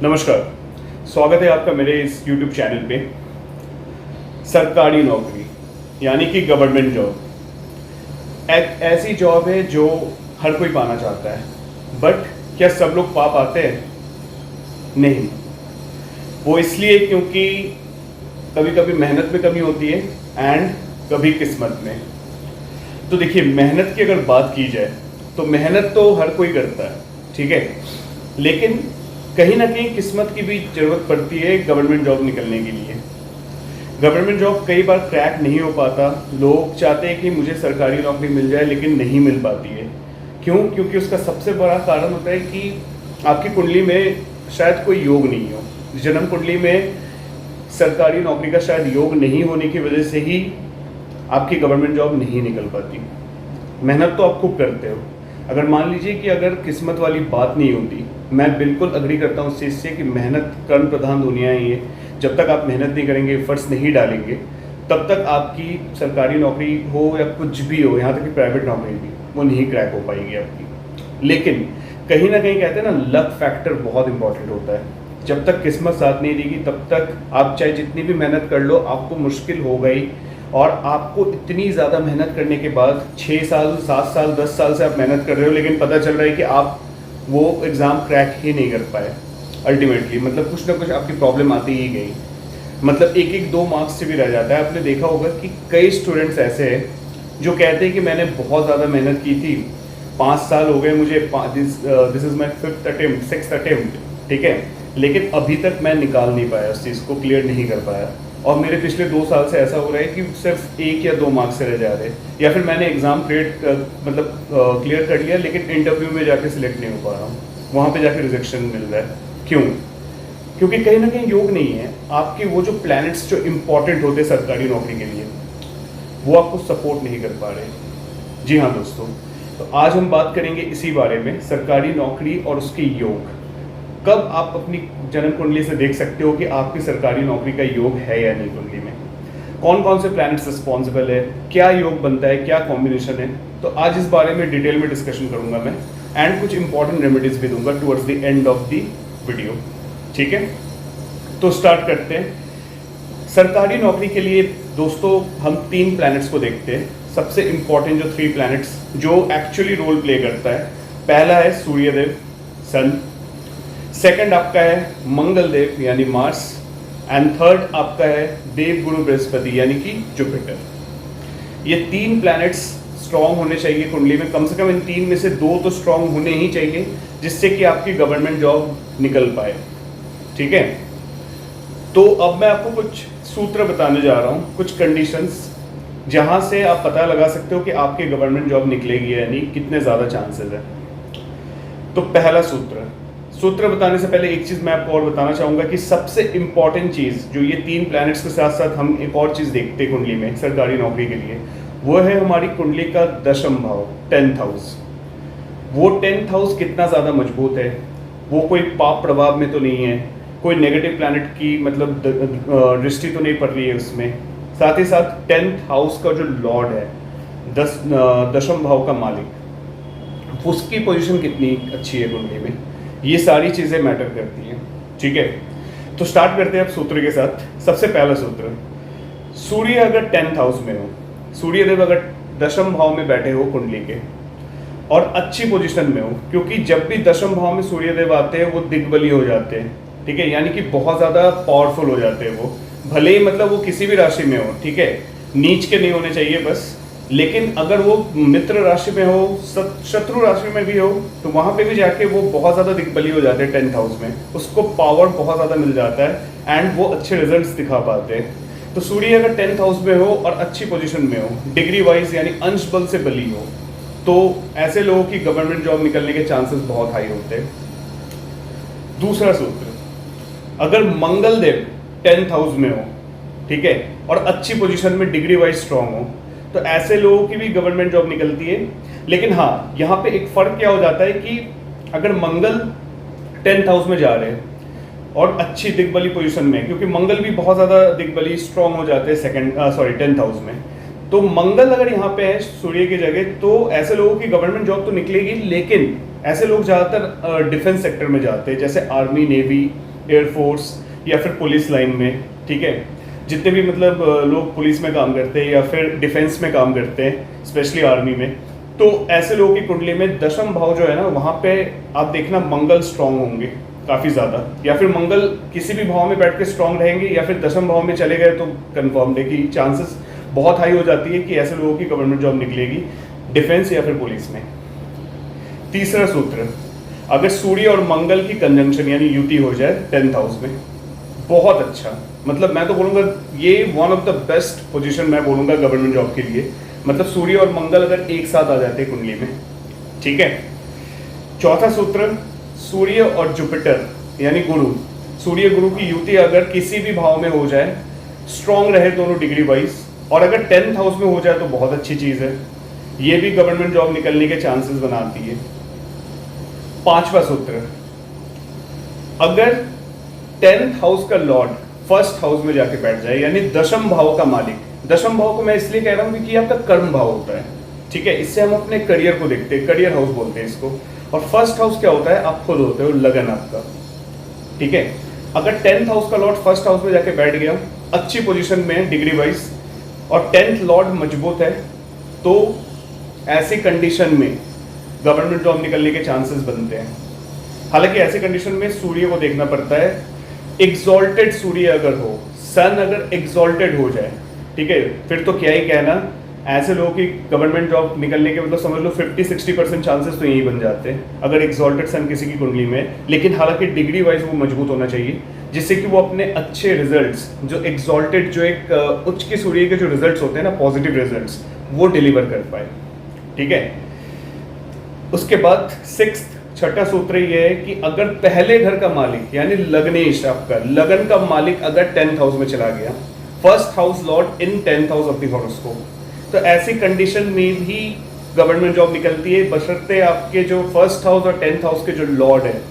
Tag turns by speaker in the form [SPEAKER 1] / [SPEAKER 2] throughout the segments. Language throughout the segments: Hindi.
[SPEAKER 1] नमस्कार, स्वागत है आपका मेरे इस YouTube चैनल पे। सरकारी नौकरी यानी कि गवर्नमेंट जॉब एक ऐसी जॉब है जो हर कोई पाना चाहता है, बट क्या सब लोग पा पाते हैं? नहीं। वो इसलिए क्योंकि कभी कभी मेहनत में कमी होती है एंड कभी किस्मत में। तो देखिए, मेहनत की अगर बात की जाए तो मेहनत तो हर कोई करता है, ठीक है, लेकिन कहीं ना कहीं किस्मत की भी ज़रूरत पड़ती है गवर्नमेंट जॉब निकलने के लिए। गवर्नमेंट जॉब कई बार क्रैक नहीं हो पाता। लोग चाहते हैं कि मुझे सरकारी नौकरी मिल जाए, लेकिन नहीं मिल पाती है। क्यों? क्योंकि उसका सबसे बड़ा कारण होता है कि आपकी कुंडली में शायद कोई योग नहीं हो। जन्म कुंडली में सरकारी नौकरी का शायद योग नहीं होने की वजह से ही आपकी गवर्नमेंट जॉब नहीं निकल पाती। मेहनत तो आप खूब करते हो। अगर मान लीजिए कि अगर किस्मत वाली बात नहीं होती, मैं बिल्कुल अग्री करता हूँ उस चीज़ से कि मेहनत कर्म प्रधान दुनिया ही है। जब तक आप मेहनत नहीं करेंगे, एफर्ट्स नहीं डालेंगे, तब तक आपकी सरकारी नौकरी हो या कुछ भी हो, यहाँ तक कि प्राइवेट नौकरी भी, वो नहीं क्रैक हो पाएगी आपकी। लेकिन कहीं ना कहीं कहते हैं ना, लक फैक्टर बहुत इंपॉर्टेंट होता है। जब तक किस्मत साथ नहीं देगी तब तक आप चाहे जितनी भी मेहनत कर लो, आपको मुश्किल हो गई। और आपको इतनी ज़्यादा मेहनत करने के बाद 6 साल 7 साल 10 साल से आप मेहनत कर रहे हो, लेकिन पता चल रहा है कि आप वो एग्ज़ाम क्रैक ही नहीं कर पाए अल्टीमेटली। मतलब कुछ ना कुछ आपकी प्रॉब्लम आती ही गई। मतलब एक एक 2 मार्क्स से भी रह जाता है। आपने देखा होगा कि कई स्टूडेंट्स ऐसे हैं जो कहते हैं कि मैंने बहुत ज़्यादा मेहनत की थी, 5 साल हो गए मुझे, this is my 5th attempt 6th attempt, ठीक है, लेकिन अभी तक मैं निकाल नहीं पाया, उस चीज़ को क्लियर नहीं कर पाया। और मेरे पिछले 2 साल से ऐसा हो रहा है कि सिर्फ 1 या 2 मार्क्स से रह जा रहे हैं, या फिर मैंने एग्ज़ाम क्लियर कर लिया, लेकिन इंटरव्यू में जाके सिलेक्ट नहीं हो पा रहा हूँ, वहाँ पे जाके रिजेक्शन मिल रहा है। क्यों? क्योंकि कहीं ना कहीं योग नहीं है। आपके वो जो प्लैनेट्स जो इम्पॉर्टेंट होते हैं सरकारी नौकरी के लिए, वो आपको सपोर्ट नहीं कर पा रहे। जी हाँ दोस्तों, तो आज हम बात करेंगे इसी बारे में, सरकारी नौकरी और उसके योग। कब आप अपनी जन्म कुंडली से देख सकते हो कि आपकी सरकारी नौकरी का योग है या नहीं कुंडली में, कौन कौन से प्लैनेट्स रिस्पॉन्सिबल है, क्या योग बनता है, क्या कॉम्बिनेशन है। तो आज इस बारे में डिटेल में डिस्कशन करूंगा मैं, एंड कुछ इंपॉर्टेंट रेमेडीज भी दूंगा towards the end of the video, ठीक है। तो स्टार्ट करते हैं। सरकारी नौकरी के लिए दोस्तों हम 3 प्लैनेट्स को देखते हैं। सबसे इंपॉर्टेंट जो 3 प्लैनेट्स जो एक्चुअली रोल प्ले करता है, पहला है सूर्यदेव सन, सेकंड आपका है मंगल देव यानी मार्स, एंड थर्ड आपका है देव गुरु बृहस्पति यानी कि जुपिटर। ये 3 प्लैनेट्स स्ट्रांग होने चाहिए कुंडली में। कम से कम इन 3 में से 2 तो स्ट्रांग होने ही चाहिए, जिससे कि आपकी गवर्नमेंट जॉब निकल पाए, ठीक है। तो अब मैं आपको कुछ सूत्र बताने जा रहा हूँ, कुछ कंडीशंस, जहाँ से आप पता लगा सकते हो कि आपकी गवर्नमेंट जॉब निकलेगी या नहीं, कितने ज़्यादा चांसेस है। तो पहला सूत्र बताने से पहले एक चीज़ मैं आपको और बताना चाहूँगा कि सबसे इंपॉर्टेंट चीज़ जो ये 3 प्लैनेट्स के साथ साथ हम एक और चीज़ देखते हैं कुंडली में सरकारी नौकरी के लिए, वो है हमारी कुंडली का 10th भाव, 10th हाउस। वो 10th हाउस कितना ज़्यादा मजबूत है, वो कोई पाप प्रभाव में तो नहीं है, कोई नेगेटिव प्लैनेट की मतलब दृष्टि तो नहीं पड़ रही है उसमें। साथ ही साथ 10th हाउस का जो लॉर्ड है, 10th भाव का मालिक, उसकी पोजीशन कितनी अच्छी है कुंडली में, ये सारी चीज़ें मैटर करती हैं, ठीक है। तो स्टार्ट करते हैं अब सूत्र के साथ। सबसे पहला सूत्र, सूर्य अगर 10th हाउस में हो, सूर्यदेव अगर 10th भाव में बैठे हो कुंडली के और अच्छी पोजीशन में हो, क्योंकि जब भी 10th भाव में सूर्यदेव आते हैं वो दिग्बली हो जाते हैं, ठीक है, यानी कि बहुत ज़्यादा पावरफुल हो जाते हैं वो, भले ही मतलब वो किसी भी राशि में हो, ठीक है, नीच के नहीं होने चाहिए बस। लेकिन अगर वो मित्र राशि में हो, शत्रु राशि में भी हो, तो वहाँ पे भी जाके वो बहुत ज़्यादा दिग्बली हो जाते हैं 10th हाउस में, उसको पावर बहुत ज़्यादा मिल जाता है एंड वो अच्छे रिजल्ट्स दिखा पाते हैं। तो सूर्य अगर 10th हाउस में हो और अच्छी पोजीशन में हो, डिग्री वाइज यानी अंश बल से बली हो, तो ऐसे लोगों की गवर्नमेंट जॉब निकलने के चांसेस बहुत हाई होते हैं। दूसरा सूत्र, अगर मंगल देव 10th हाउस में हो, ठीक है, और अच्छी पोजीशन में डिग्री वाइज स्ट्रांग हो, तो ऐसे लोगों की भी गवर्नमेंट जॉब निकलती है। लेकिन हाँ, यहाँ पे एक फ़र्क क्या हो जाता है कि अगर मंगल 10th हाउस में जा रहे हैं और अच्छी दिग्बली पोजीशन में, क्योंकि मंगल भी बहुत ज़्यादा दिग्बली स्ट्रांग हो जाते हैं 10th हाउस में, तो मंगल अगर यहाँ पे है सूर्य की जगह, तो ऐसे लोगों की गवर्नमेंट जॉब तो निकलेगी। लेकिन ऐसे लोग ज़्यादातर डिफेंस सेक्टर में जाते हैं, जैसे आर्मी, नेवी, एयरफोर्स या फिर पुलिस लाइन में, ठीक है, जितने भी मतलब लोग पुलिस में काम करते हैं या फिर डिफेंस में काम करते हैं, स्पेशली आर्मी में, तो ऐसे लोगों की कुंडली में दशम भाव जो है ना, वहाँ पे आप देखना मंगल स्ट्रांग होंगे काफ़ी ज़्यादा, या फिर मंगल किसी भी भाव में बैठ के स्ट्रांग रहेंगे, या फिर दशम भाव में चले गए तो कन्फर्म है कि चांसेस बहुत हाई हो जाती है कि ऐसे लोगों की गवर्नमेंट जॉब निकलेगी डिफेंस या फिर पुलिस में। तीसरा सूत्र, अगर सूर्य और मंगल की कंजंक्शन यानी युति हो जाए 10th हाउस में, बहुत अच्छा, मतलब मैं तो बोलूँगा ये one of the best position मैं बोलूँगा गवर्नमेंट जॉब के लिए। मतलब सूर्य और मंगल अगर एक साथ आ जाते हैं कुंडली में, ठीक है। चौथा सूत्र, सूर्य और जुपिटर यानी गुरु, सूर्य गुरु की युति अगर किसी भी भाव में हो जाए, स्ट्रांग रहे दोनों डिग्री वाइज, और अगर 10th हाउस में हो जाए तो बहुत अच्छी चीज़ है, ये भी गवर्नमेंट जॉब निकलने के चांसेस बनाती है। पांचवा सूत्र, अगर 10th हाउस का लॉर्ड 1st हाउस में जाके बैठ जाए, यानी दशम भाव का मालिक, दशम भाव को मैं इसलिए कह रहा हूँ क्योंकि आपका कर्म भाव होता है, ठीक है, इससे हम अपने करियर को देखते हैं, करियर हाउस बोलते हैं इसको। और 1st हाउस क्या होता है, आप खुद होते हो, लगन आपका, ठीक है। अगर 10th हाउस का लॉर्ड 1st हाउस में जाके बैठ गया अच्छी पोजीशन में डिग्री वाइज, और 10th लॉर्ड मजबूत है, तो ऐसी कंडीशन में गवर्नमेंट जॉब निकलने के चांसेस बनते हैं। हालांकि ऐसी कंडीशन में सूर्य को देखना पड़ता है, एग्जॉल्टेड सूर्य अगर हो, सन अगर एग्जॉल्टेड हो जाए, ठीक है, फिर तो क्या ही कहना, ऐसे लोगों की गवर्नमेंट जॉब निकलने के मतलब समझ लो 50-60% चांसेस तो यही बन जाते हैं अगर एग्जॉल्टेड सन किसी की कुंडली में। लेकिन हालांकि डिग्री वाइज वो मजबूत होना चाहिए, जिससे कि वो अपने अच्छे रिजल्ट्स, जो एग्जॉल्टेड, जो एक उच्च के सूर्य के जो रिजल्ट्स होते हैं ना, पॉजिटिव रिजल्ट्स, वो डिलीवर कर पाए, ठीक है। उसके बाद 6th, छठा सूत्र ये है कि अगर पहले घर का मालिक यानी लग्नेश, आपका लगन का मालिक अगर 10th हाउस में चला गया, 1st house Lord in 10th house of the horoscope, तो ऐसी कंडीशन में भी गवर्नमेंट जॉब निकलती है, बशर्ते आपके जो 1st हाउस और 10th हाउस के जो लॉर्ड है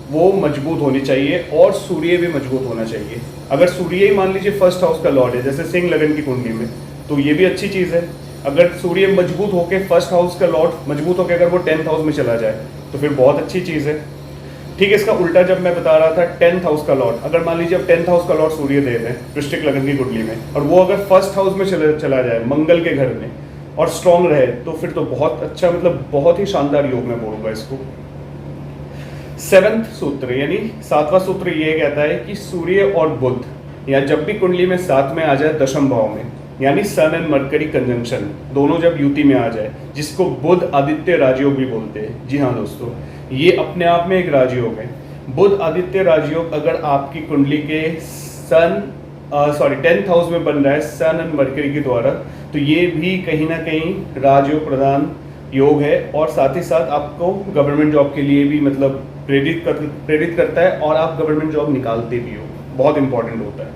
[SPEAKER 1] वो मजबूत होने चाहिए, और सूर्य भी मजबूत होना चाहिए। अगर सूर्य ही मान लीजिए 1st हाउस का लॉर्ड है, जैसे सिंह लगन की कुंडली में, तो ये भी अच्छी चीज़ है। अगर सूर्य मजबूत होकर 1st हाउस का लॉर्ड मजबूत होकर अगर वो 10th हाउस में चला जाए तो फिर बहुत अच्छी चीज़ है, ठीक है। इसका उल्टा जब मैं बता रहा था 10th हाउस का लॉर्ड, अगर मान लीजिए अब 10th हाउस का लॉर्ड सूर्य देव है वृश्चिक लगन की कुंडली में, और वो अगर 1st हाउस में चला जाए मंगल के घर में और स्ट्रांग रहे, तो फिर तो बहुत अच्छा, मतलब बहुत ही शानदार योग मैं बोलूँगा इसको। 7th सूत्र यानी 7वां सूत्र ये कहता है कि सूर्य और बुध या जब भी कुंडली में साथ में आ जाए दशम भाव में, यानी सन एंड मरकरी कंजंक्शन दोनों जब युति में आ जाए, जिसको बुध आदित्य राजयोग भी बोलते हैं। जी हाँ दोस्तों, ये अपने आप में एक राजयोग है। बुध आदित्य राजयोग अगर आपकी कुंडली के 10th हाउस में बन रहा है सन एंड मरकरी के द्वारा, तो ये भी कहीं ना कहीं राजयोग प्रदान योग है, और साथ ही साथ आपको गवर्नमेंट जॉब के लिए भी मतलब प्रेरित करता है, और आप गवर्नमेंट जॉब निकालते भी हो, बहुत इंपॉर्टेंट होता है।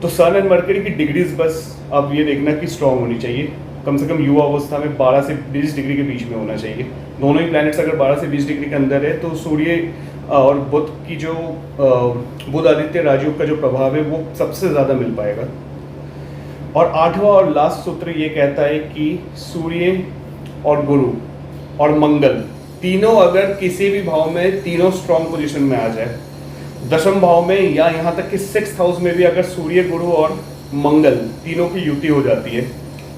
[SPEAKER 1] तो सन एंड मरकरी की डिग्रीज बस अब ये देखना कि स्ट्रांग होनी चाहिए, कम से कम युवा अवस्था में 12 से 20 डिग्री के बीच में होना चाहिए। दोनों ही प्लैनेट्स अगर 12 से 20 डिग्री के अंदर है, तो सूर्य और बुध की जो बुध आदित्य राजयोग का जो प्रभाव है वो सबसे ज़्यादा मिल पाएगा। और 8वां और लास्ट सूत्र ये कहता है कि सूर्य और गुरु और मंगल तीनों अगर किसी भी भाव में, तीनों स्ट्रांग पोजीशन में आ जाए, दशम भाव में या यहाँ तक कि 6th हाउस में भी अगर सूर्य गुरु और मंगल तीनों की युति हो जाती है,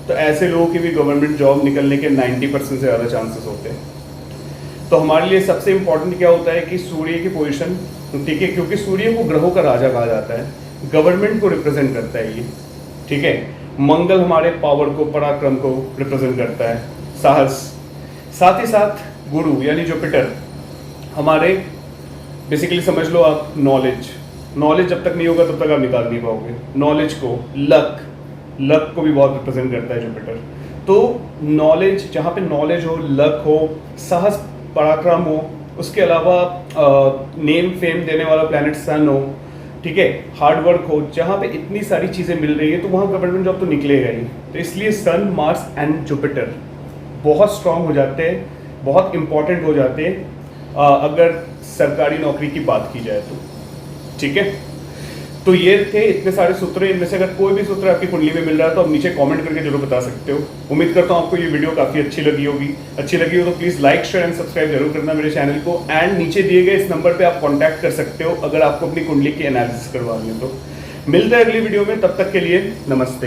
[SPEAKER 1] तो ऐसे लोगों की भी गवर्नमेंट जॉब निकलने के 90% से ज़्यादा चांसेस होते हैं। तो हमारे लिए सबसे इम्पोर्टेंट क्या होता है कि सूर्य की पोजीशन, ठीक है, क्योंकि सूर्य को ग्रहों का राजा कहा जाता है, गवर्नमेंट को रिप्रेजेंट करता है ये, ठीक है। मंगल हमारे पावर को, पराक्रम को रिप्रेजेंट करता है, साहस। साथ ही साथ गुरु यानी जुपिटर हमारे बेसिकली समझ लो आप नॉलेज जब तक नहीं होगा तब तक आप निकाल नहीं पाओगे नॉलेज को। लक को भी बहुत रिप्रेजेंट करता है जुपिटर। तो नॉलेज, जहाँ पे नॉलेज हो, लक हो, साहस, पराक्रम हो, उसके अलावा नेम फेम देने वाला प्लैनेट सन हो, ठीक है, हार्ड वर्क हो, जहाँ पे इतनी सारी चीज़ें मिल रही है तो वहाँ गवर्नमेंट जॉब तो निकलेगा ही। तो इसलिए सन, मार्स एंड जुपिटर बहुत स्ट्रांग हो जाते हैं, बहुत इंपॉर्टेंट हो जाते हैं अगर सरकारी नौकरी की बात की जाए तो, ठीक है। तो ये थे इतने सारे सूत्र, इनमें से अगर कोई भी सूत्र आपकी कुंडली में मिल रहा है तो आप नीचे कमेंट करके जरूर बता सकते हो। उम्मीद करता हूँ आपको ये वीडियो काफी अच्छी लगी होगी। अच्छी लगी हो तो please like share and subscribe जरूर करना मेरे चैनल को। एंड नीचे दिए गए इस नंबर पे आप कॉन्टैक्ट कर सकते हो अगर आपको अपनी कुंडली की एनालिसिस करवानी है तो। मिलते हैं अगली वीडियो में, तब तक के लिए नमस्ते।